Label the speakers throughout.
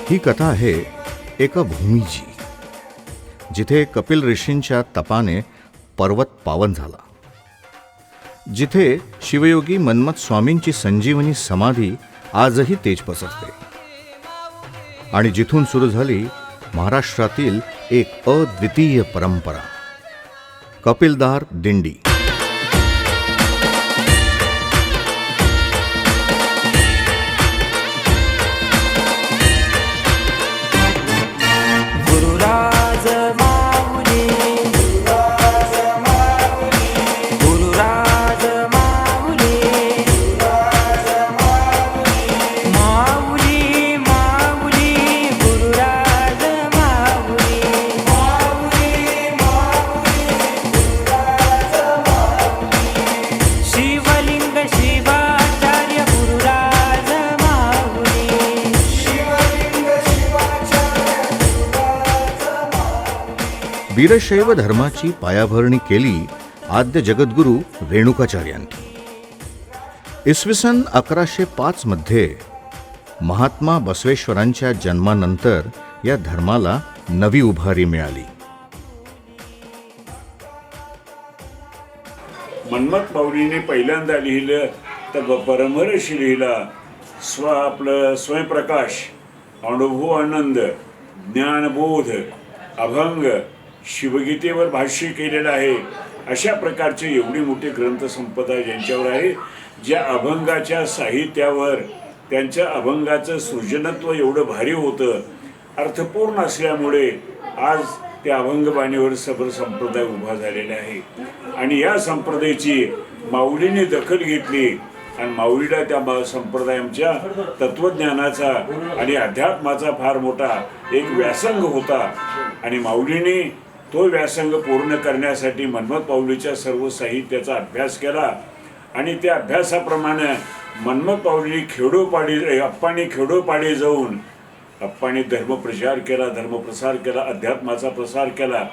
Speaker 1: ही कथा आहे एका भूमीची, जिथे कपिल ऋषींच्या तपाने पर्वत पावन झाला, जिथे शिवयोगी मन्मथ स्वामींची संजीवनी समाधी आजही तेज पसरते, आणि जिथून सुरू झाली महाराष्ट्रातील एक अद्वितीय परंपरा, कपिलधार दिंडी. वीरशैव धर्माची पायाभरणी केली आद्य जगद्गुरू रेणुकाचार्यांनी. इसवी सन 1105 मध्ये महात्मा बसवेश्वरांच्या जन्मानंतर या धर्माला नवी उभारी मिळाली.
Speaker 2: मन्मथ माऊलीने पहिल्यांदा लिहिलं तर परमहर्षी लिहिला. आपलं स्वयंप्रकाश, अनुभव, आनंद, ज्ञानबोध, अभंग, शिवगीतेवर भाष्य केलेलं आहे. अशा प्रकारचे एवढी मोठी ग्रंथसंपदा ज्यांच्यावर आहे, ज्या अभंगाच्या साहित्यावर त्यांच्या अभंगाचं सृजनत्व एवढं भारी होतं, अर्थपूर्ण असल्यामुळे आज त्या अभंगबाणीवर सबर संप्रदाय उभा झालेला आहे. आणि या संप्रदायाची माऊलीने दखल घेतली आणि माऊलीला त्या संप्रदायाच्या तत्त्वज्ञानाचा आणि अध्यात्माचा फार मोठा एक व्यासंग होता. आणि माऊलीने तो व्यासंग पूर्ण करण्यासाठी मन्मथ माऊलीच्या सर्व साहित्याचा अभ्यास केला. आणि त्या अभ्यासाप्रमाणे मन्मथ माऊली अप्पांनी खेडोपाडी जाऊन अप्पांनी धर्मप्रचार केला, धर्मप्रसार केला, अध्यात्माचा प्रसार केला.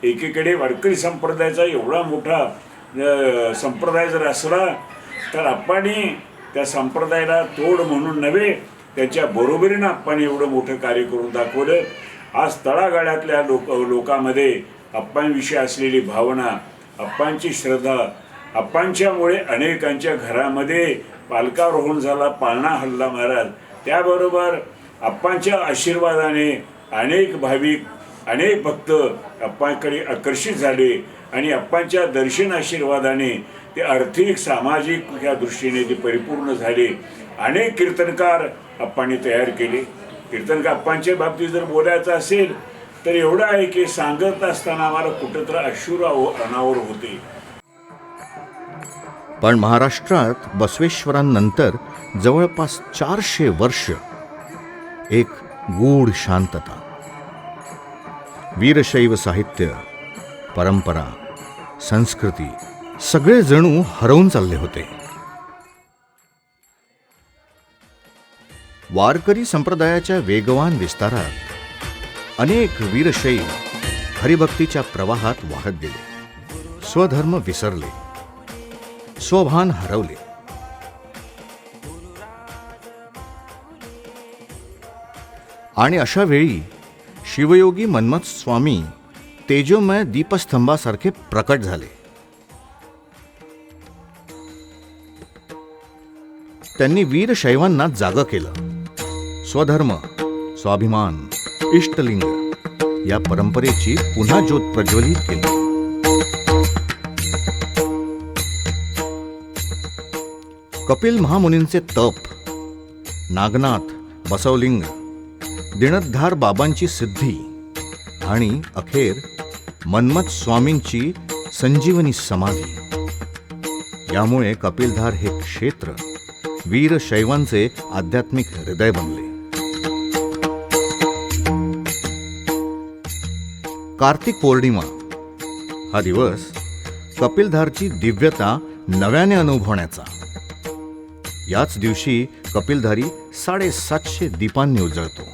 Speaker 2: एकीकडे वारकरी संप्रदायाचा एवढा मोठा संप्रदाय जर असला तर अप्पांनी त्या संप्रदायाला तोड म्हणून नव्हे, त्यांच्या बरोबरीनं अप्पांनी एवढं मोठं कार्य करून दाखवलं. आज तळागाळातल्या लोकांमध्ये अप्पांविषयी असलेली भावना, अप्पांची श्रद्धा, अप्पांच्यामुळे अनेकांच्या घरामध्ये पालकारोहण झाला, पाळणा हल्ला महाराज. त्याबरोबर अप्पांच्या आशीर्वादाने अनेक भाविक, अनेक भक्त अप्पांकडे आकर्षित झाले. आणि अप्पांच्या दर्शन आशीर्वादाने ते आर्थिक, सामाजिक या दृष्टीने ते परिपूर्ण झाले. अनेक कीर्तनकार अप्पांनी तयार केले. कीर्तनकार अप्पांच्या बाबतीत जर बोलायचं असेल तर एवढं आहे की सांगत असताना आम्हाला कुठंतरी अश्रू अनावर होते.
Speaker 1: पण महाराष्ट्रात बसवेश्वरांनंतर जवळपास 400 वर्ष एक गूढ शांतता. वीरशैव साहित्य, परंपरा, संस्कृती सगळे जणू हरवून चालले होते. वारकरी संप्रदायाच्या वेगवान विस्तारात अनेक वीरशैव हरिभक्तीच्या प्रवाहात वाहत गेले. स्वधर्म विसरले, स्वभान हरवले. आणि अशा वेळी शिवयोगी मन्मथ स्वामी तेजोमय दीपस्तंभासारखे प्रकट झाले. त्यांनी वीरशैवांना जागं केलं. स्वधर्म, स्वाभिमान, इष्टलिंग या परंपरेची पुन्हा ज्योत प्रज्वलित केली. कपिल महामुनींचे तप, नागनाथ, बसवलिंग, दिणतधार बाबांची सिद्धी आणि अखेर मन्मथ स्वामींची संजीवनी समाधी, यामुळे कपिलधार हे क्षेत्र वीरशैवांचे आध्यात्मिक हृदय बनले. कार्तिक पौर्णिमा हा दिवस कपिलधारची दिव्यता नव्याने अनुभवण्याचा. याच दिवशी कपिलधारी 750 दीपांनी उजळतो.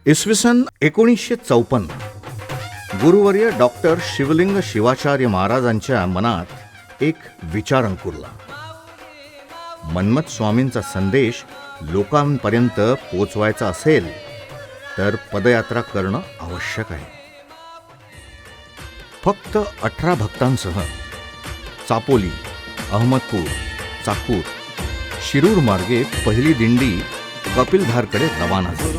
Speaker 1: इसवी सन 1954 गुरुवर्य डॉक्टर शिवलिंग शिवाचार्य महाराजांच्या मनात एक विचार अंकुरला. मन्मथ स्वामींचा संदेश लोकांपर्यंत पोचवायचा असेल तर पदयात्रा करणं आवश्यक आहे. फक्त 18 भक्तांसह चापोली, अहमदपूर, चाकूर, शिरूर मार्गे पहिली दिंडी कपिलधारकडे रवाना झाली.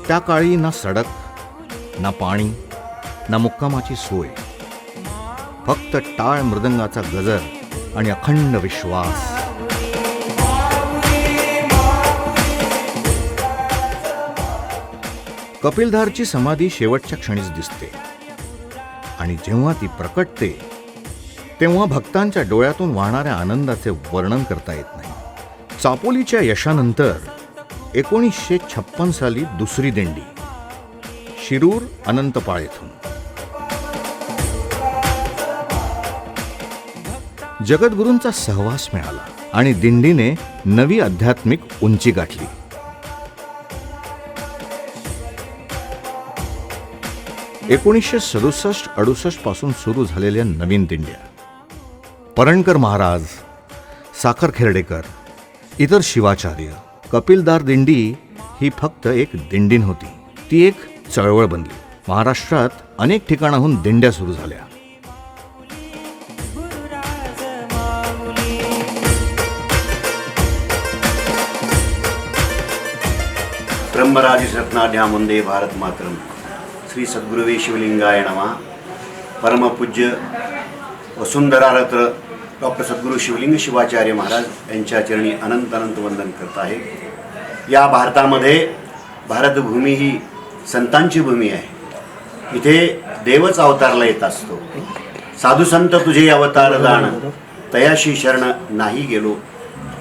Speaker 1: त्या काळी ना सडक, ना पाणी, ना मुक्कामाची सोय, फक्त टाळ मृदंगाचा गजर आणि अखंड विश्वास. कपिलधारची समाधी शेवटच्या क्षणीच दिसते आणि जेव्हा ती प्रकटते तेव्हा भक्तांच्या डोळ्यातून वाहणाऱ्या आनंदाचे वर्णन करता येत नाही. चापोलीच्या यशानंतर 1956 साली दुसरी दिंडी शिरूर अनंतपाळ येथून. जगद्गुरूंचा सहवास मिळाला आणि दिंडीने नवी आध्यात्मिक उंची गाठली. एकोणीसशे 67-68 पासून सुरू झालेल्या नवीन दिंड्या, परणकर महाराज, साखर खेर्डेकर, इतर शिवाचार्य, कपिलधार दिंडी ही फक्त एक दिंडी नव्हती, ती एक चळवळ बनली. महाराष्ट्रात अनेक ठिकाणाहून दिंड्या सुरू झाल्या.
Speaker 3: ब्रह्मराजी रत्नाढ्याम वंदे भारत मातरम. श्री सद्गुरुवे शिवलिंगाय नमः. परमपूज्य वसुंधरारत्न डॉक्टर सद्गुरू शिवलिंग शिवाचार्य महाराज यांच्या चरणी अनंत अनंत वंदन करत आहे. या भारतामध्ये भारतभूमी ही संतांची भूमी आहे. इथे देवच अवतारला येत असतो. साधू संत तुझे अवतार दान, तयाशी शरण नाही गेलो.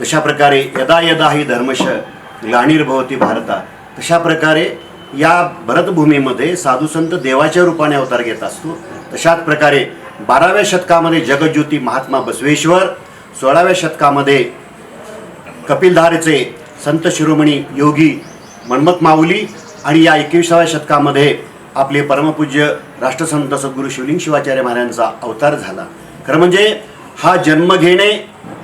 Speaker 3: तशा प्रकारे यदा यदा ही धर्मश ग्लानिर्भवती भारता, तशा प्रकारे या भरतभूमीमध्ये साधू संत देवाच्या रूपाने अवतार घेत असतो. तशाच प्रकारे 12व्या शतकामध्ये जगज्योती महात्मा बसवेश्वर, 16व्या शतकामध्ये कपिलधारेचे संत शिरोमणी योगी मन्मथ माऊली आणि या 21व्या शतकामध्ये आपले परमपूज्य राष्ट्रसंत सद्गुरू शिवलिंग शिवाचार्य महाराजांचा अवतार झाला. खरं म्हणजे हा जन्म घेणे,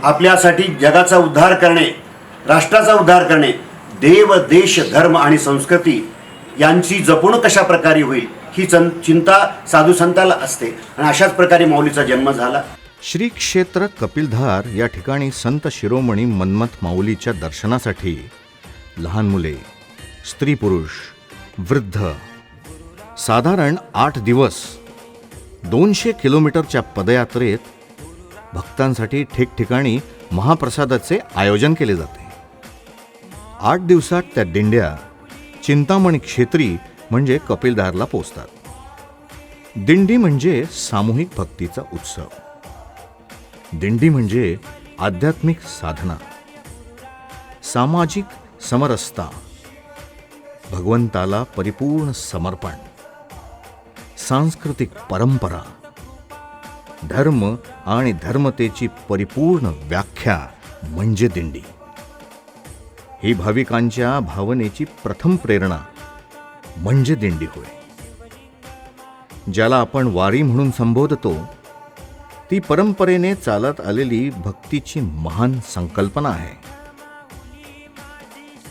Speaker 3: आपल्यासाठी जगाचा उद्धार करणे, राष्ट्राचा उद्धार करणे, देव, देश, धर्म आणि संस्कृती यांची जपणूक कशा प्रकारे होईल ही चिंता साधू संताला असते आणि अशाच प्रकारे माऊलीचा जन्म झाला.
Speaker 1: श्री क्षेत्र कपिलधार या ठिकाणी संत शिरोमणी मन्मथ माऊलीच्या दर्शनासाठी लहान मुले, स्त्री पुरुष, वृद्ध साधारण 8 दिवस 200 किलोमीटरच्या पदयात्रेत भक्तांसाठी ठिकठिकाणी महाप्रसादाचे आयोजन केले जाते. 8 दिवसात त्या दिंड्या चिंतामणी क्षेत्री म्हणजे कपिलधारला पोचतात. दिंडी म्हणजे सामूहिक भक्तीचा उत्सव. दिंडी म्हणजे आध्यात्मिक साधना, सामाजिक समरसता, भगवंताला परिपूर्ण समर्पण, सांस्कृतिक परंपरा, धर्म आणि धर्मतेची परिपूर्ण व्याख्या म्हणजे दिंडी. ही भाविकांच्या भावनेची प्रथम प्रेरणा म्हणजे दिंडी होय. ज्याला आपण वारी म्हणून संबोधतो ती परंपरेने चालत आलेली भक्तीची महान संकल्पना आहे.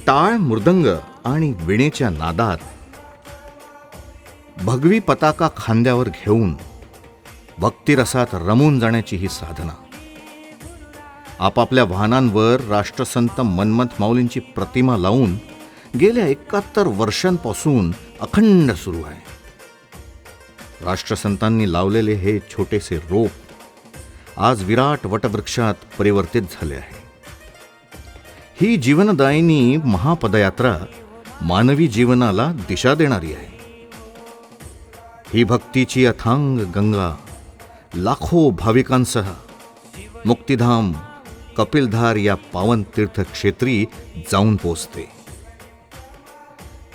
Speaker 1: टाळ, मृदंग आणि वीणेच्या नादात भगवी पताका खांद्यावर घेऊन भक्तिरसात रमून जाण्याची ही साधना. आपापल्या वाहनांवर राष्ट्रसंत मन्मथ माऊलींची प्रतिमा लावून गेल्या 71 वर्षांपासून अखंड सुरू आहे. राष्ट्रसंतांनी लावलेले हे छोटेसे रोप आज विराट वटवृक्षात परिवर्तित झाले आहे. ही जीवनदायिनी महापदयात्रा मानवी जीवनाला दिशा देणारी आहे. ही भक्तीची अथांग गंगा लाखो भाविकांसह मुक्तिधाम कपिलधार या पावन तीर्थक्षेत्री जाऊन पोचते.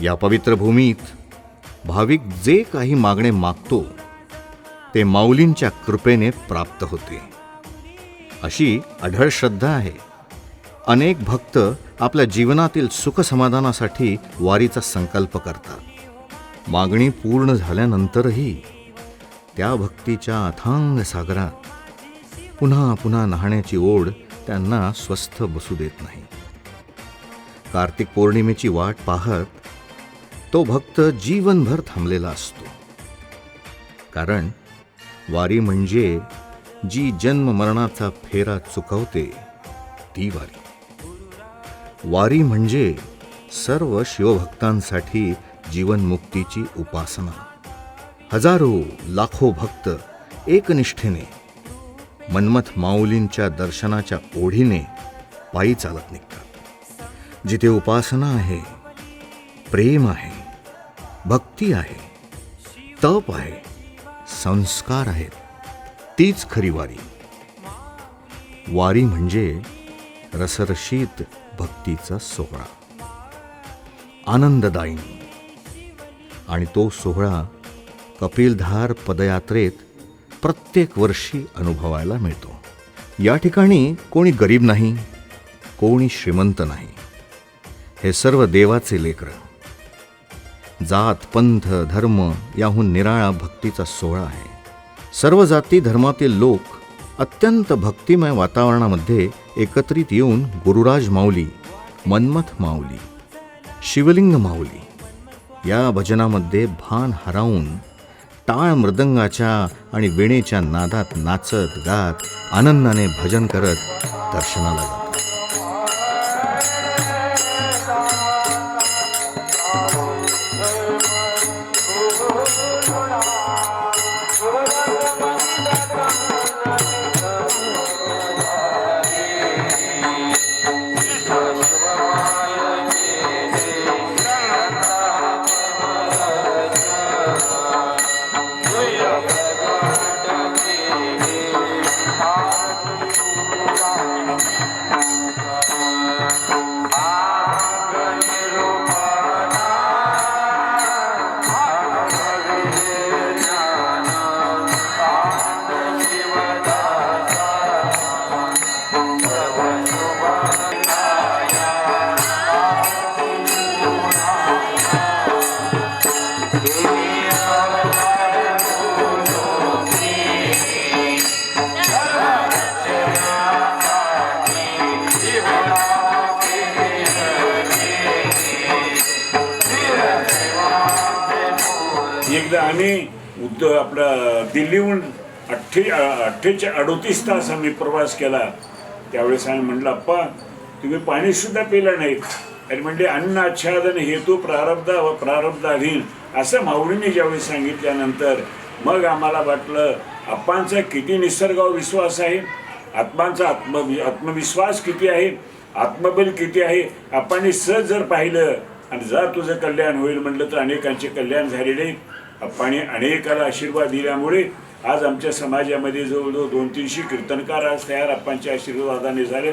Speaker 1: या पवित्र भूमीत भाविक जे काही मागणे मागतो ते माऊलींच्या कृपेने प्राप्त होते, अशी अढळ श्रद्धा आहे. अनेक भक्त आपल्या जीवनातील त्या भक्तीच्या अथांग सागरात पुन्हा पुन्हा न्हाण्याची ओढ त्यांना स्वस्थ बसू देत नाही. कार्तिक पौर्णिमेची वाट पाहत तो भक्त जीवनभर थांबलेला असतो. कारण वारी म्हणजे जी जन्म मरणाचा फेरा चुकवते ती वारी. वारी म्हणजे सर्व शिवभक्तांसाठी जीवनमुक्तीची उपासना. हजारो लाखो भक्त एकनिष्ठेने मन्मथ माऊलींच्या दर्शनाच्या ओढीने पायी चालत निघतात. जिथे उपासना आहे, प्रेम आहे, भक्ती आहे, तप आहे, संस्कार आहेत, तीच खरी वारी. वारी म्हणजे रसरशीत भक्तीचा सोहळा, आनंददायी. आणि तो सोहळा कपिलधार पदयात्रेत प्रत्येक वर्षी अनुभवायला मिळतो. या ठिकाणी कोणी गरीब नाही, कोणी श्रीमंत नाही. हे सर्व देवाचे लेकरं. जात, पंथ, धर्म याहून निराळा भक्तीचा सोहळा आहे. सर्व जाती धर्मातील लोक अत्यंत भक्तिमय वातावरणामध्ये एकत्रित येऊन गुरुराज माऊली, मन्मथ माऊली, शिवलिंग माऊली या भजनामध्ये भान हरावून टाळ मृदंगाच्या आणि वेणेच्या नादात नाचत गात आनंदाने भजन करत दर्शनाला जातात.
Speaker 2: एकदा आम्ही आपला दिल्लीहून 38 तास आम्ही प्रवास केला. त्यावेळेस आम्ही म्हटलं, अप्पा तुम्ही पाणी सुद्धा पिलं नाहीत. आणि म्हणजे अन्न आच्छादन हेतू प्रारब्धाधीन असं माऊलींनी ज्यावेळी सांगितल्यानंतर मग आम्हाला वाटलं अप्पांचा किती निसर्गावर विश्वास आहे, आत्मांचा आत्मविश्वास किती आहे, आत्मबल किती आहे. आपण सहज जर पाहिलं आणि जर तुझं कल्याण होईल म्हटलं तर अनेकांचे कल्याण झालेले. अप्पाने अनेकाला आशीर्वाद दिल्यामुळे आज आमच्या समाजामध्ये जवळजवळ 200-300 कीर्तनकार आज तयार अप्पांच्या आशीर्वादाने झाले.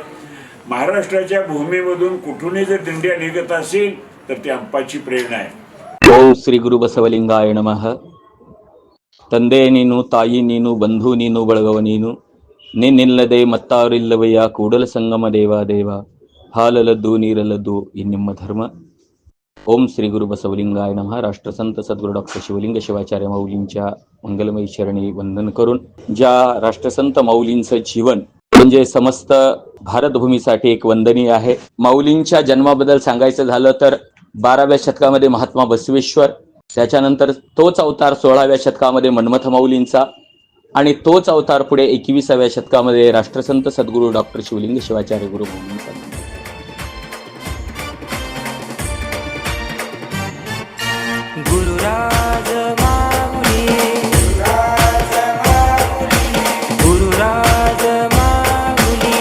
Speaker 2: महाराष्ट्राच्या भूमीमधून कुठूनही जर दिंड्या निघत असेल तर ती अप्पाची प्रेरणा आहे.
Speaker 4: ಓಂ ಶ್ರೀ ಗುರು ಬಸವಲಿಂಗಾಯ ನಮಃ. ತಂದೆ ನೀನು, ತಾಯಿ ನೀನು, ಬಂಧು ನೀನು, ಬಳಗವ ನೀನು, ನಿನ್ನಿಲ್ಲದೆ ಮತ್ತಾರಿಲ್ಲವಯ್ಯ ಕೂಡಲ ಸಂಗಮ ದೇವ ಹಾಲಲದ್ದು ನೀರಲದ್ದು ಇನ್ನಿಮ್ಮ ಧರ್ಮ. ओम श्री गुरु बसवलिंगाय नमः. राष्ट्रसंत सद्गुरू डॉक्टर शिवलिंग शिवाचार्य माऊलींच्या मंगलमयी चरणी वंदन करून ज्या राष्ट्रसंत माऊलींचं जीवन म्हणजे समस्त भारतभूमीसाठी एक वंदनीय आहे. माऊलींच्या जन्माबद्दल सांगायचं झालं तर 12व्या शतकामध्ये महात्मा बसवेश्वर, त्याच्यानंतर तोच अवतार 16व्या शतकामध्ये मन्मथ माऊलींचा आणि तोच अवतार पुढे 21व्या शतकामध्ये राष्ट्रसंत सद्गुरू डॉक्टर शिवलिंग शिवाचार्य गुरु माऊलींचा.
Speaker 5: गुरुराज माऊली, गुरुराज माऊली,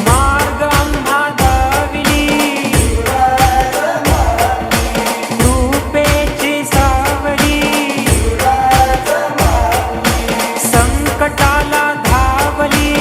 Speaker 5: मार्ग आम्हा दाविली, कृपेची सावली, संकटाला धावली,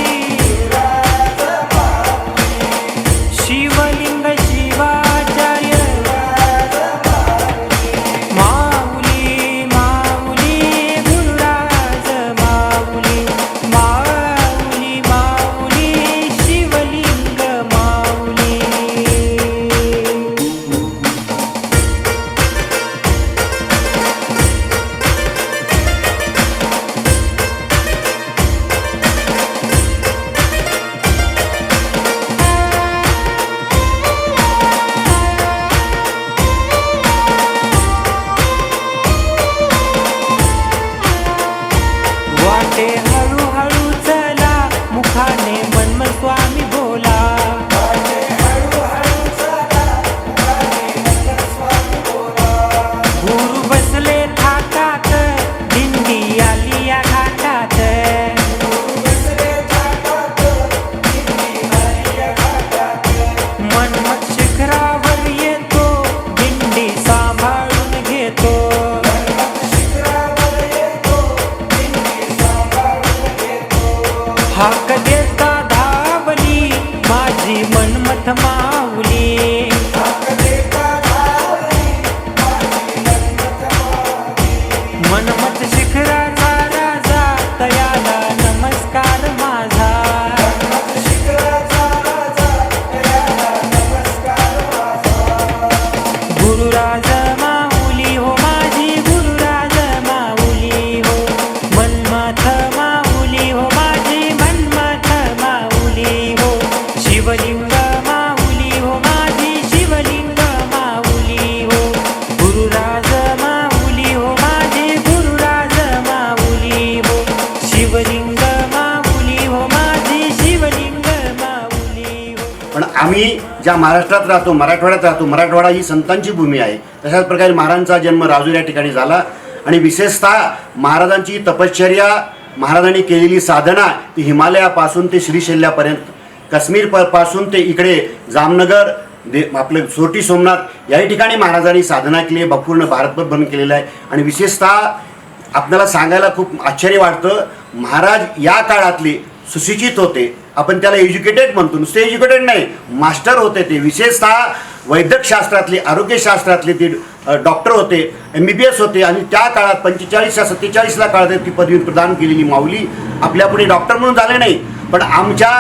Speaker 3: आम्ही ज्या महाराष्ट्रात राहतो, मराठवाड्यात राहतो, मराठवाडा ही संतांची भूमी आहे. तशाच प्रकारे महाराजांचा जन्म राजूर या ठिकाणी झाला आणि विशेषतः महाराजांची तपश्चर्या, महाराजांनी केलेली साधना ती हिमालयापासून ते श्रीशैल्यापर्यंत, काश्मीरपासून ते इकडे जामनगर आपलं सोरटी सोमनाथ याही ठिकाणी महाराजांनी साधना केली आहे, पूर्ण भारतभर भ्रमण केलेलं आहे. आणि विशेषतः आपल्याला सांगायला खूप आश्चर्य वाटतं, महाराज या काळातले सुशिक्षित होते. आपण त्याला एज्युकेटेड म्हणतो, नुसते एज्युकेटेड नाही, मास्टर होते ते. विशेषतः वैद्यकशास्त्रातले, आरोग्यशास्त्रातले ते डॉक्टर होते, MBBS होते. आणि त्या काळात 45-47 काळात ती पदवी प्रदान केलेली माऊली आपल्यापुढे डॉक्टर म्हणून झाले नाही, पण आमच्या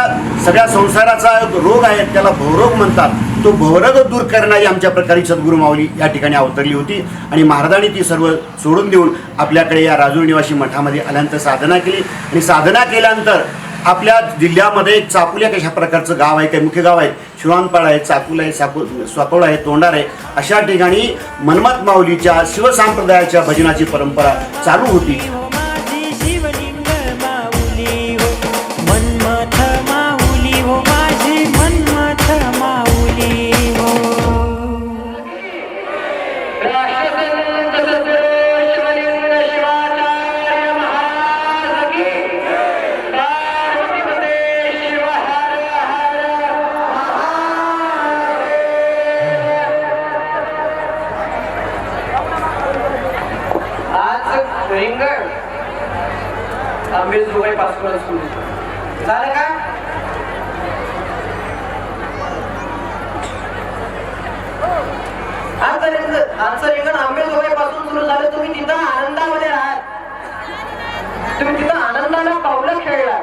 Speaker 3: सगळ्या संसाराचा रोग आहे त्याला भवरोग म्हणतात, तो भवरोग दूर करणारी आमच्या प्रकारे सद्गुरू माऊली या ठिकाणी अवतरली होती. आणि महाराजांनी ती सर्व सोडून देऊन आपल्याकडे या राजूर निवासी मठामध्ये आल्यानंतर साधना केली. आणि साधना केल्यानंतर आपल्या जिल्ह्यामध्ये एक चाकुल्या कशा प्रकारचं गाव आहे, काही मुख्य गाव आहेत, शिवानपाड आहे, चाकुल आहे, साकोळ आहे, तोंडार आहे, अशा ठिकाणी मनमत माऊलीच्या शिवसंप्रदायाच्या भजनाची परंपरा चालू होती.
Speaker 5: हो माझी शिवलिंग माऊली हो, मन्मथ माऊली हो, माझी मन्मथ माऊली हो.
Speaker 6: रिंगण आंबेजोगाई पासून सुरू झालं का? आजचं रिंगण आंबेजोगाई पासून सुरू झालं. तुम्ही तिथं आनंदामध्ये राहात, तुम्ही तिथं आनंदाला पावलं खेळला,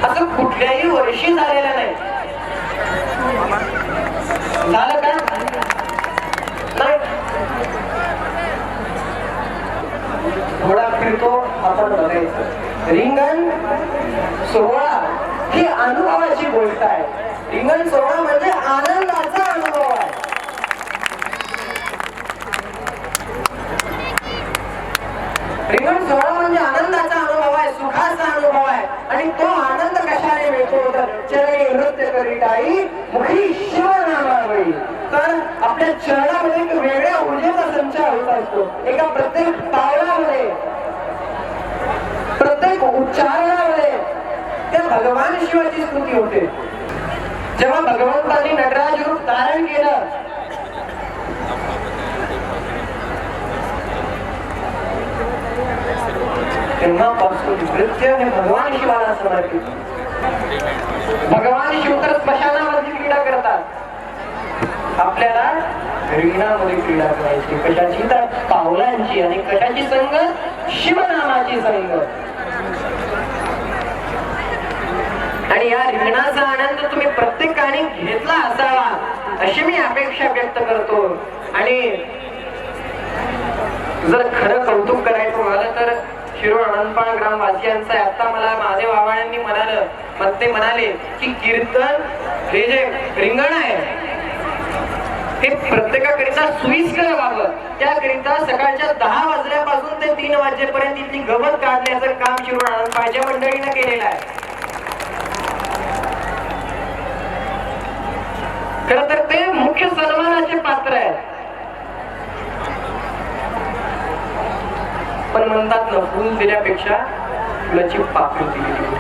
Speaker 6: असं कुठल्याही वर्षी झालेलं नाही. झालं का? नाही. घोडा फिरतो आपण बघायचं. रिंगण सोहळा ही अनुभवाची गोष्ट आहे. रिंगण सोहळा म्हणजे आनंदाचा अनुभव आहे. रिंगण सोहळा म्हणजे आनंदाचा अनुभव आहे, सुखाचा अनुभव आहे. आणि तो आनंद कशाने मिळतो तर चरणी नृत्य करीताई मुखी शिवनामावळी. तर आपल्या चरणामध्ये एक वेगळ्या ऊर्जेचा संचार होत असतो. एका प्रत्येक तावडामध्ये, प्रत्येक उच्चारणामध्ये त्या भगवान शिवाची स्तुती होते. जेव्हा भगवंतांनी नटराज रूप धारण केलं, तेव्हापासून नृत्य हे भगवान शिवाला समर्पित. भगवान शिव तर स्मशानामध्ये क्रीडा करतात, आपल्याला रिंगणामध्ये क्रीडा करायची. कशाची तर पावलांची. आणि कशाची संगत? शिवनामाची संगत. आणि या रिंगणाचा आनंद तुम्ही प्रत्येकाने घेतला असावा अशी मी अपेक्षा व्यक्त करतो. आणि जर खरं कौतुक करायचं झालं तर शिरोळ अनंतपाळ ग्रामवासियांचं आहे. आता मला महादेव आव्हाडांनी ते म्हणाले की कीर्तन हे जे रिंगण आहे हे प्रत्येकाकरिता सोयीस्कर व्हावं, त्याकरिता सकाळच्या 10 वाजल्यापासून ते 3 वाजेपर्यंत इथली गवत काढण्याचं काम शिरोळ अनंतपाळच्या मंडळीनं केलेलं आहे. खरं तर ते मुख्य सन्मानाचे पात्र आहे. पण म्हणतात ना, फुल दिल्यापेक्षा फुलाची पाकळी दिली.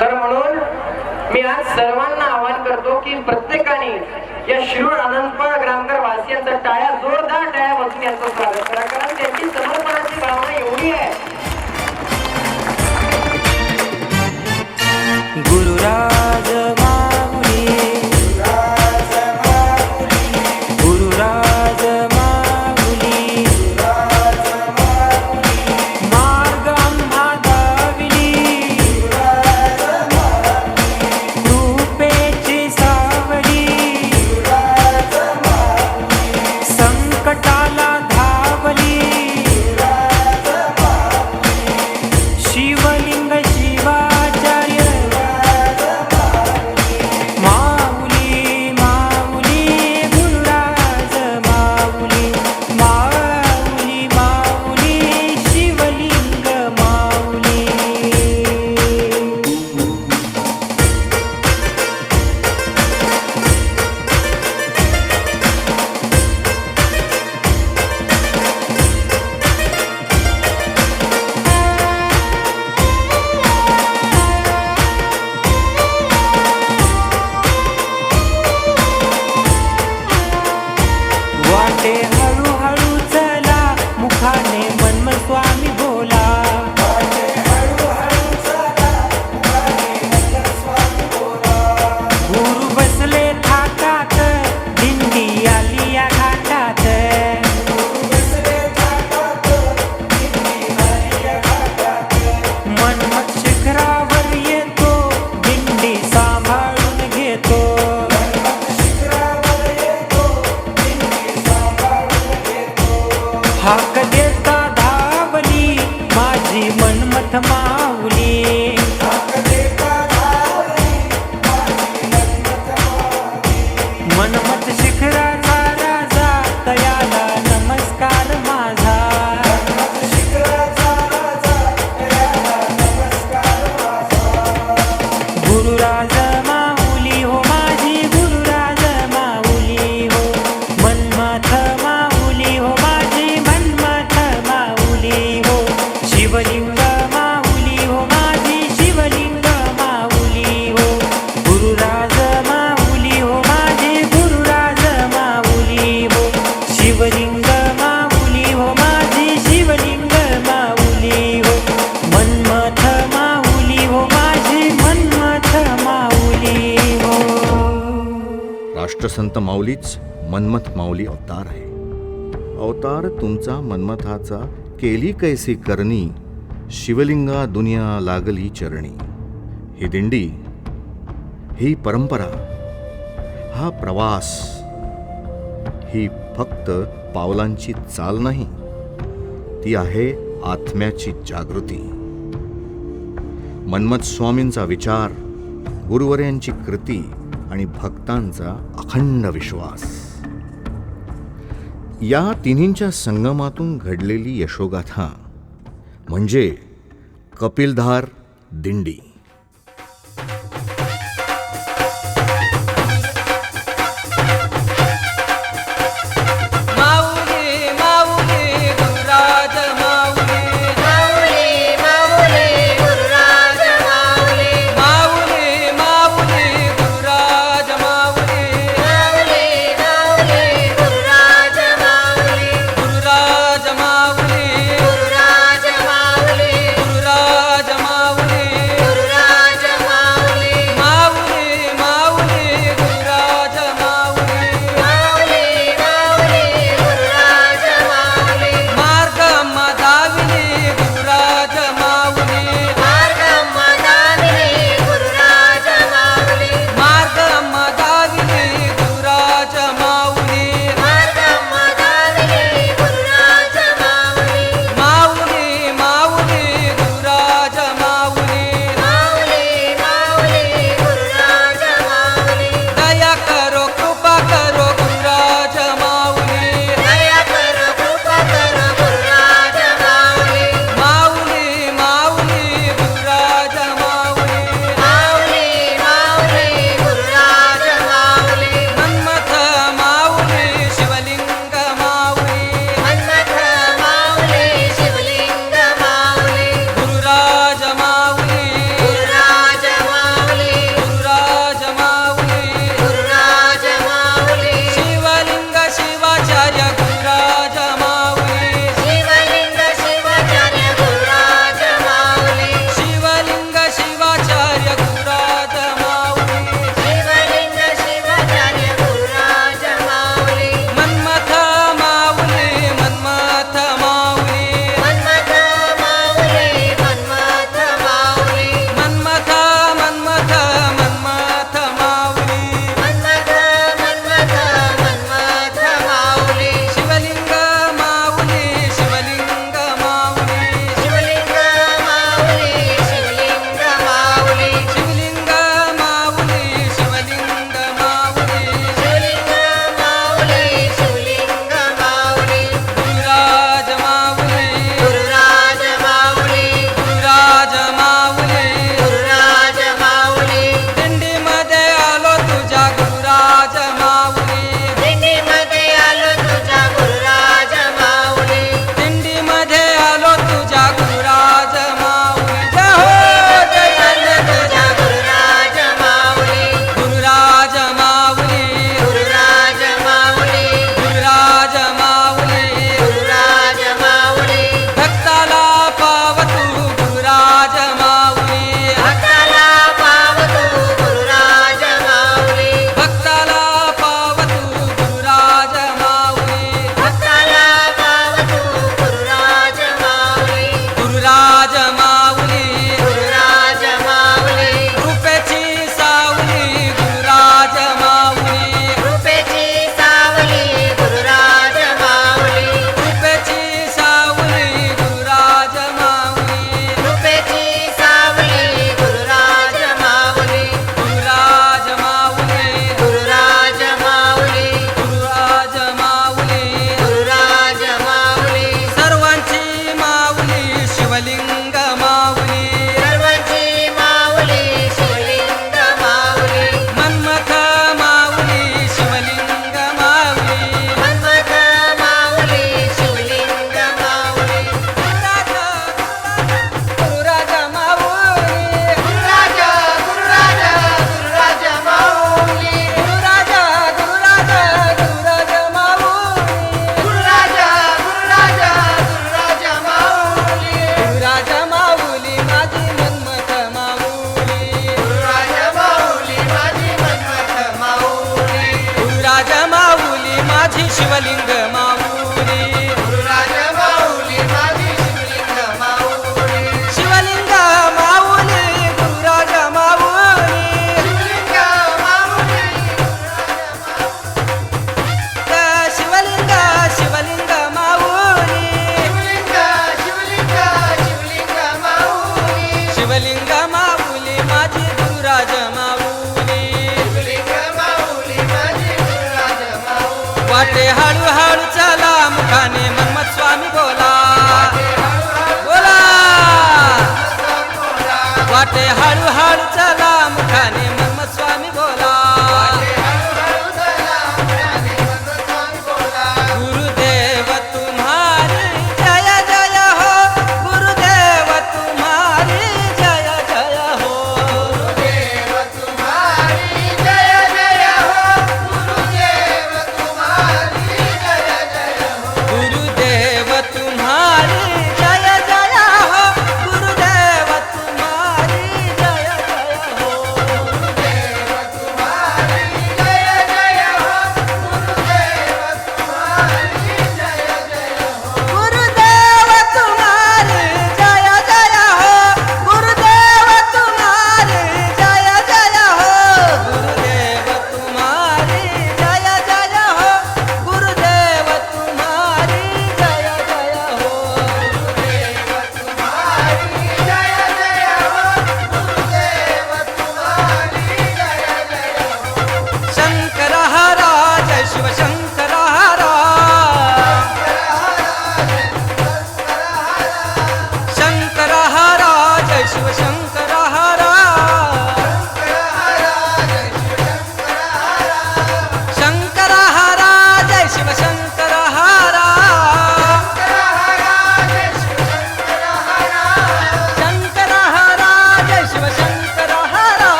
Speaker 6: तर म्हणून मी आज सर्वांना आवाहन करतो की प्रत्येकाने या शिरूर अनंतपाळ ग्रामकर वासियांचा टाळ्या, जोरदार टाळ्या बसून यांचं स्वागत करा, कारण त्यांची समर्पणाची भावना एवढी आहे.
Speaker 5: गुरुराज माऊली, गुरुराज माऊली, मार्ग आम्हा दाविली, कृपेची सावली, संकटाला धाव हाक देता धावली माझी मनमथ माऊली मनमथ शिखराचा राजा तयाला नमस्कार माझा गुरुराज माऊली हो माझी गुरुराज माऊली हो मनमथ माऊली हो माझी मनमथ माऊली हो शिवलिंग माऊली हो माझी शिवलिंग माऊली हो गुरुराज माऊली हो माझी गुरुराज माऊली हो शिवलिंग माऊली हो माझी शिवलिंग माऊली हो मनमथ माऊली हो माझी मनमथ माऊली हो
Speaker 1: राष्ट्रसंत माऊलीच मनमथ माऊली अवतार आहे. अवतार तुमचा मनमथाचा केली कैसी करणी शिवलिंगा दुनिया लागली चरणी. ही दिंडी, ही परंपरा, हा प्रवास, ही फक्त पावलांची चाल नाही, ती आहे आत्म्याची जागृती. मनमथ स्वामींचा विचार, गुरुवर्यांची कृती आणि भक्तांचा अखंड विश्वास, या तिन्हींच्या संगमातून घडलेली यशोगाथा म्हणजे कपिलधार दिंडी.
Speaker 5: माऊली माऊली गुरुराज माऊली माऊली माऊली गुरुराज माऊली माऊली माऊली गुरुराज माऊली माऊली माऊली गुरुराज माऊली गुरुराज माऊली गुरुराज माऊली गुरुराज माऊली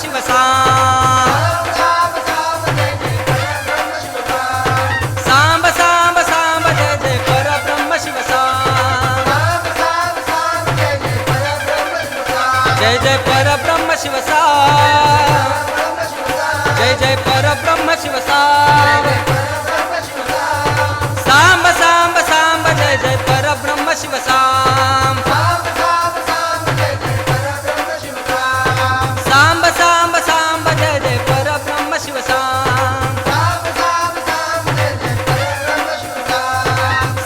Speaker 5: शिव सांब सांब सांब सांब जय जय परब्रह्म शिव सांब जय जय परब्रह्म शिव सांब जय जय परब्रह्म शिव सांब सांब सांब सांब जय जय परब्रह्म शिव सांब सांब सांब सांब जय जय परब्रह्म शिव सांब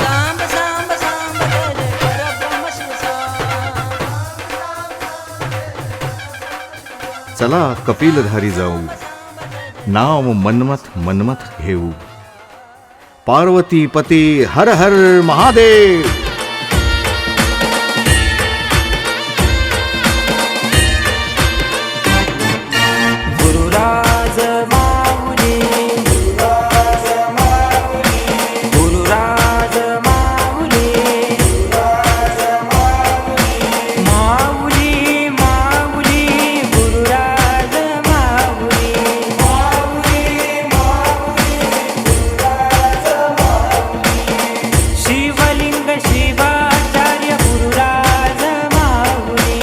Speaker 5: सांब सांब सांब जय जय परब्रह्म शिव सांब
Speaker 1: चला कपिलधारी जाऊ, नाव मन्मथ मन्मथ घेऊ, पार्वती पती हर हर महादेव.
Speaker 5: गुरुराज माऊली गुरुराज माऊली माऊली माऊली गुरुराज माऊली शिवलिंग शिवाचार्य गुरुराज माऊली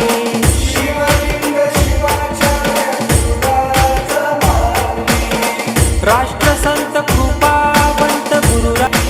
Speaker 5: राष्ट्रसंत कृपावंत गुरुराज